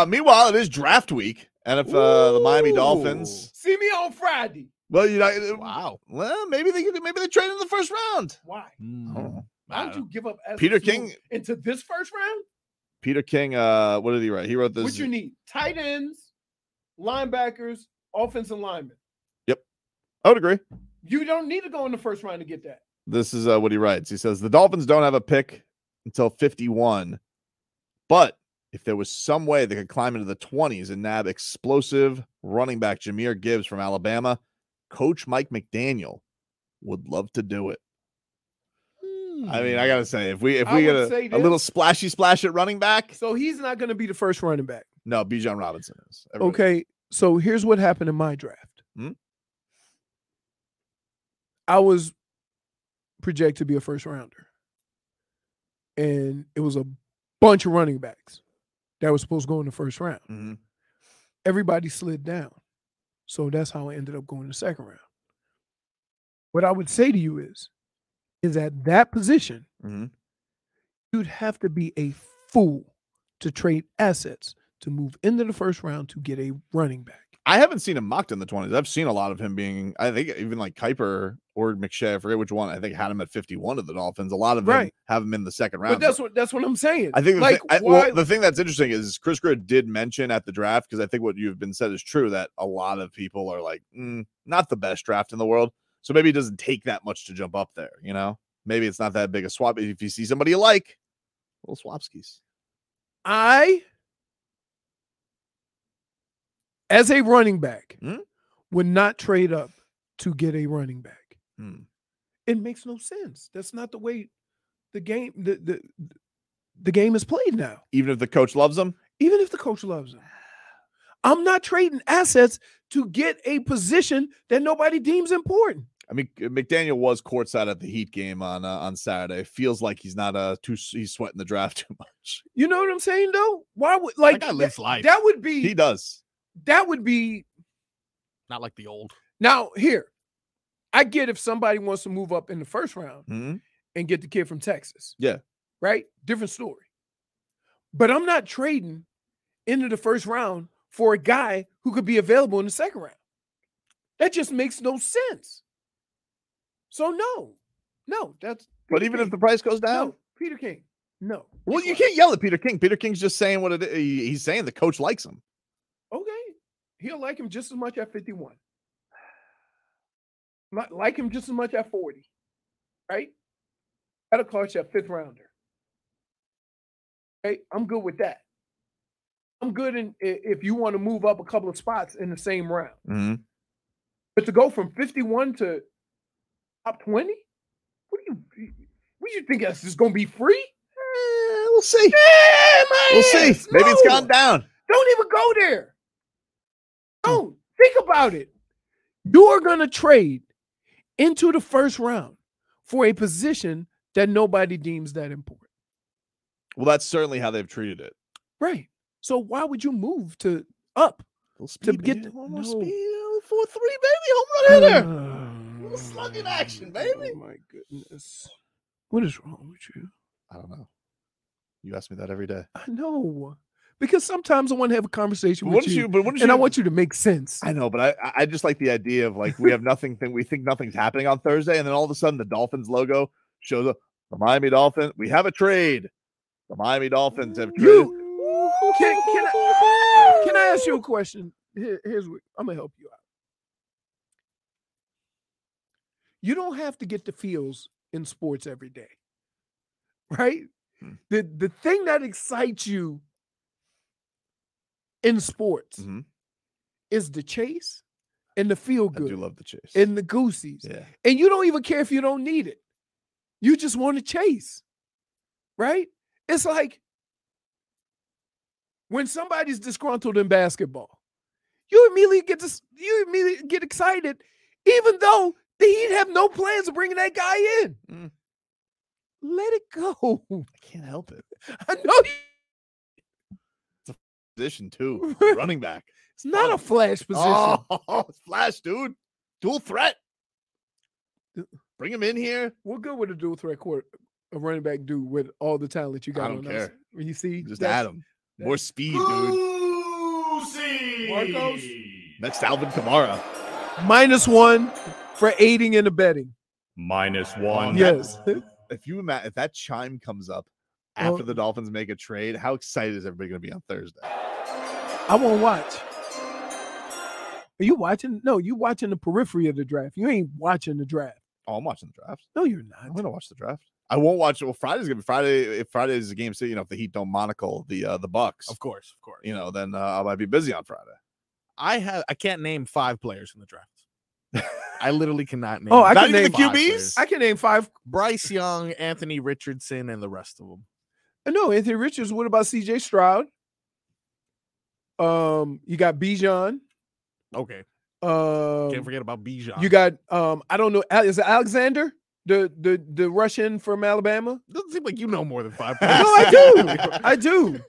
Meanwhile, it is draft week, and if the Miami Dolphins see me on Friday. Well, wow. Well, maybe they trade in the first round. Why? Oh, why would you give up Peter King into this first round? Peter King, what did he write? He wrote this. What you need? Tight ends, linebackers, offensive linemen. Yep. I would agree. You don't need to go in the first round to get that. This is what he writes. He says, the Dolphins don't have a pick until 51, but if there was some way they could climb into the 20s and nab explosive running back Jahmyr Gibbs from Alabama, Coach Mike McDaniel would love to do it. I mean, I got to say, if we get a little splashy splash at running back. So he's not going to be the first running back. No, Bijan Robinson is. Okay, so here's what happened in my draft. I was projected to be a first rounder. And it was a bunch of running backs that were supposed to go in the first round. Everybody slid down. So that's how I ended up going in the second round. What I would say to you is at that position, you'd have to be a fool to trade assets to move into the first round to get a running back. I haven't seen him mocked in the 20s. I've seen a lot of him being, I think even like Kuiper or McShay, I forget which one. I think had him at 51 of the Dolphins. A lot of them have him in the second round. But that's what I'm saying. I think the thing that's interesting is Chris Greer did mention at the draft, because I think what you've been said is true, that a lot of people are like, not the best draft in the world. So maybe it doesn't take that much to jump up there, you know? Maybe it's not that big a swap. If you see somebody you like, little swapskis. As a running back, would not trade up to get a running back. It makes no sense. That's not the way the game the game is played now. Even if the coach loves them? Even if the coach loves them. I'm not trading assets to get a position that nobody deems important. I mean, McDaniel was courtside at the Heat game on Saturday. Feels like he's not he's sweating the draft too much. You know what I'm saying, though? Why would that guy lives life? That would be he does. That would be not like the old. Now, here, I get if somebody wants to move up in the first round and get the kid from Texas. Yeah. Right? Different story. But I'm not trading into the first round for a guy who could be available in the second round. That just makes no sense. So no, that's. But even if the price goes down, no, Peter King, no. Well, you can't yell at Peter King. Peter King's just saying what it is. He's saying the coach likes him. Okay, he'll like him just as much at 51. Like him just as much at 40, right? That'll cost you a fifth rounder. Okay, I'm good with that. I'm good if you want to move up a couple of spots in the same round. But to go from 51 to top 20? What do you think that's just going to be free? We'll see. We'll see. Maybe it's gone down. Don't even go there. Don't. Think about it. You are going to trade into the first round for a position that nobody deems that important. Well, that's certainly how they've treated it. Right. So why would you move up to get the more speed? 4-3, baby. Home run hitter. Little slugging action, baby. Oh my goodness. What is wrong with you? I don't know. You ask me that every day. I know. Because sometimes I want to have a conversation with you, and I want you to make sense. I know, but I just like the idea of like we have nothing. We think nothing's happening on Thursday, and then all of a sudden the Dolphins logo shows up. The Miami Dolphins. We have a trade. The Miami Dolphins have traded. Can I ask you a question? Here's what I'm gonna help you out. You don't have to get the feels in sports every day, right? The thing that excites you in sports is the chase and the feel good. I do love the chase. And the goosies. Yeah. And you don't even care if you don't need it. You just want to chase. Right? It's like when somebody's disgruntled in basketball, you immediately get excited, even though the Heat have no plans of bringing that guy in. Let it go. I can't help it. I know it's a position too. Running back. It's not a flash position. Oh, it's flash, dude. Dual threat. Bring him in here. What good would a dual threat a running back do with all the talent you got? I don't care. You see, just add him. More speed, dude. Marcos? Next, Alvin Kamara. -1 for aiding and abetting. -1. Yes. If you imagine, if that chime comes up after the Dolphins make a trade, how excited is everybody going to be on Thursday? I won't watch. Are you watching? No, you watching the periphery of the draft. You ain't watching the draft. Oh, I'm watching the draft. No, you're not. I'm going to watch the draft. I won't watch it. Well, Friday's going to be Friday. If Friday is a game, so if the Heat don't monocle the Bucks, Of course. then I might be busy on Friday. I can't name 5 players in the draft. I literally cannot name. Oh, I Not can even name the 5 QBs? players. I can name 5. Bryce Young, Anthony Richardson, and the rest of them. No, Anthony Richards. What about CJ Stroud? You got Bijan. Okay. Can't forget about Bijan. You got I don't know. Is it Alexander, the Russian from Alabama? Doesn't seem like you know more than 5 No, players. I do. I do.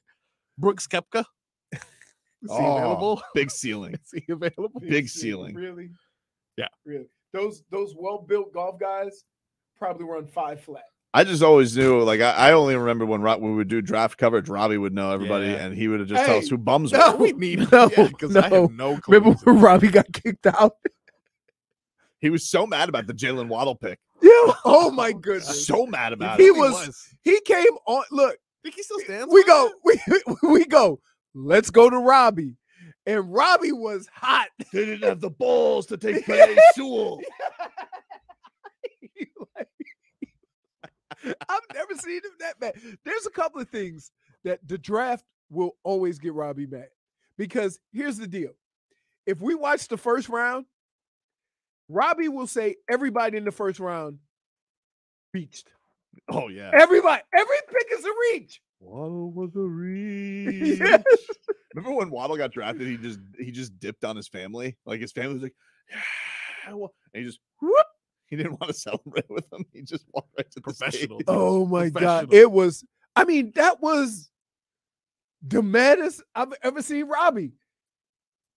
Brooks Koepka. Is he available? Big ceiling. Is he available? Big ceiling. Really? Yeah. Really. Those well-built golf guys probably run 5 flat. I just always knew, like, I only remember when we would do draft coverage, Robbie would know everybody, Yeah. and he would just tell us who bums no. were. We need No, because I no. have no clue. Remember when Robbie got kicked out? He was so mad about the Jalen Waddle pick. Yeah. Oh my goodness. So mad about He it. was. He came on. Look, Think he still stands? we by go. that? We go. Let's go to Robbie, and Robbie was hot. They didn't have the balls to take Penei Sewell. I've never seen him that mad. There's a couple of things that the draft will always get Robbie mad, because here's the deal. If we watch the first round, Robbie will say everybody in the first round reached. Oh, yeah. Everybody, every pick is a reach. Waddle was a reach. Yes. Remember when Waddle got drafted? He just dipped on his family. Like, his family was like, yeah. And he just whoop. He didn't want to celebrate with them. He just walked right to the Professional. stage. Oh my God. Professional. It was, I mean, that was the maddest I've ever seen Robbie.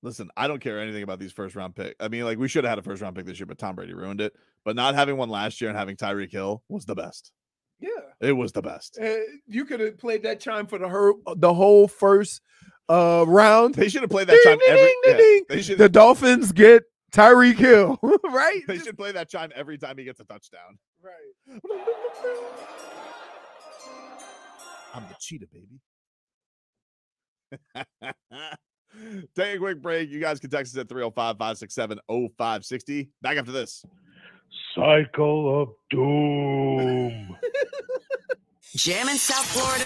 Listen, I don't care anything about these first round picks. I mean, like, we should have had a first round pick this year, but Tom Brady ruined it. But not having one last year and having Tyreek Hill was the best. Yeah. It was the best. You could have played that chime for the whole first round. They should have played that chime They should. The Dolphins get Tyreek Hill, right? They should play that chime every time he gets a touchdown. Right. I'm the cheetah, baby. Take a quick break. You guys can text us at 305-567-0560. Back after this. Cycle of doom. Jam in South Florida.